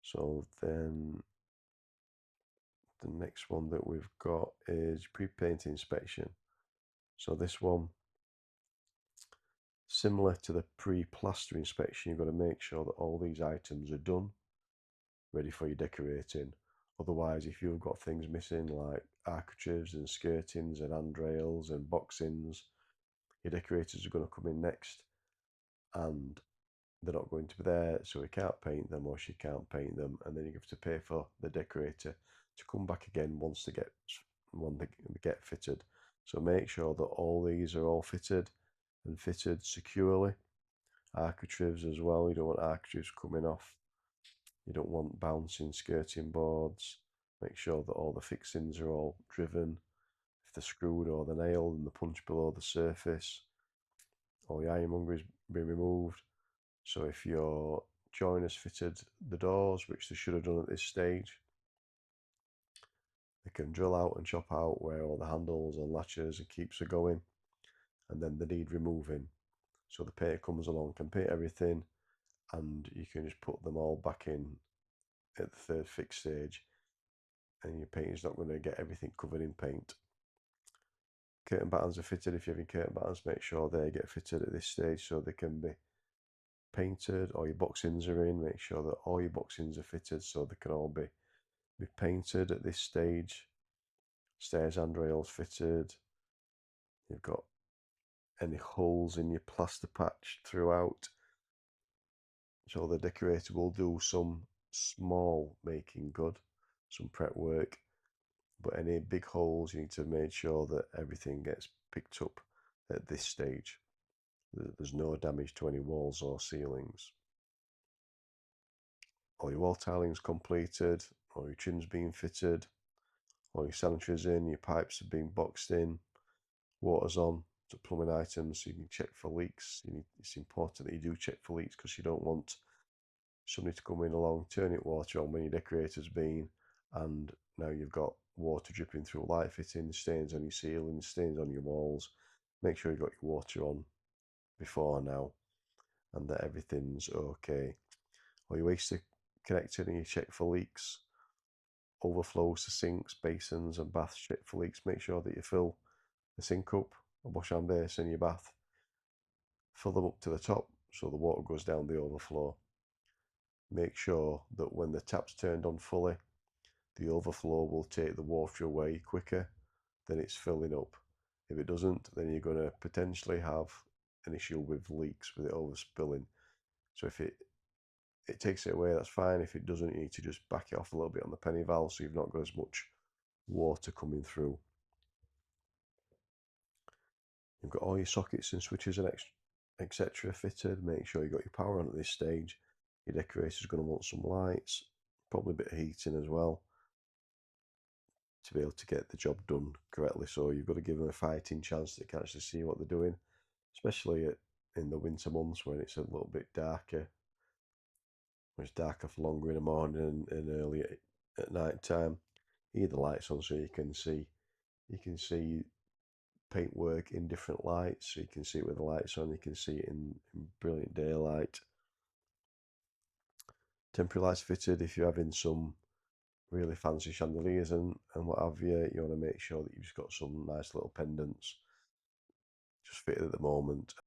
So then the next one that we've got is pre-paint inspection. So this one, similar to the pre-plaster inspection, you've got to make sure that all these items are done, ready for your decorating. Otherwise, if you've got things missing like architraves and skirtings and handrails and boxings, your decorators are going to come in next and they're not going to be there, so we can't paint them or she can't paint them, and then you have to pay for the decorator to come back again once they get fitted. So make sure that all these are all fitted and fitted securely. Architraves as well, you don't want architraves coming off. You don't want bouncing skirting boards. Make sure that all the fixings are all driven. If they're screwed or they're nailed and the punch below the surface, all the ironmonger is being removed. So if your joiners fitted the doors, which they should have done at this stage, they can drill out and chop out where all the handles and latches and keeps are going, and then they need removing. So the painter comes along, can paint everything, and you can just put them all back in at the third fix stage, and your painter's not going to get everything covered in paint. Curtain battens are fitted. If you're having curtain battens, make sure they get fitted at this stage so they can be painted. Or your boxings are in, make sure that all your boxings are fitted so they can all be painted at this stage. Stairs handrails fitted. You've got any holes in your plaster patch throughout. So the decorator will do some small making good, some prep work, but any big holes you need to make sure that everything gets picked up at this stage. There's no damage to any walls or ceilings. All your wall tiling's completed, all your trim's being fitted, all your sanitarys in, your pipes are being boxed in, water's on to plumbing items so you can check for leaks. It's important that you do check for leaks because you don't want somebody to come in along, turn your water on when your decorator's been, and now you've got water dripping through light fitting, stains on your ceiling, stains on your walls. Make sure you've got your water on before now and that everything's okay. Or your waste are connected and you check for leaks, overflows to sinks, basins and baths, check for leaks. Make sure that you fill the sink up, a wash hand basin in your bath, fill them up to the top so the water goes down the overflow. Make sure that when the tap's turned on fully, the overflow will take the water away quicker than it's filling up. If it doesn't, then you're going to potentially have an issue with leaks, with it overspilling. So if it takes it away, that's fine. If it doesn't, you need to just back it off a little bit on the penny valve so you've not got as much water coming through. You've got all your sockets and switches and etc. fitted. Make sure you got your power on at this stage. Your decorator's going to want some lights, probably a bit of heating as well, to be able to get the job done correctly. So you've got to give them a fighting chance that they can actually see what they're doing, especially in the winter months when it's a little bit darker. When it's darker for longer in the morning and early at night time. Either lights on so you can see paintwork in different lights. So you can see it with the lights on, you can see it in brilliant daylight. Temporary lights fitted if you're having some really fancy chandeliers and what have you. You want to make sure that you've just got some nice little pendants just fitted at the moment.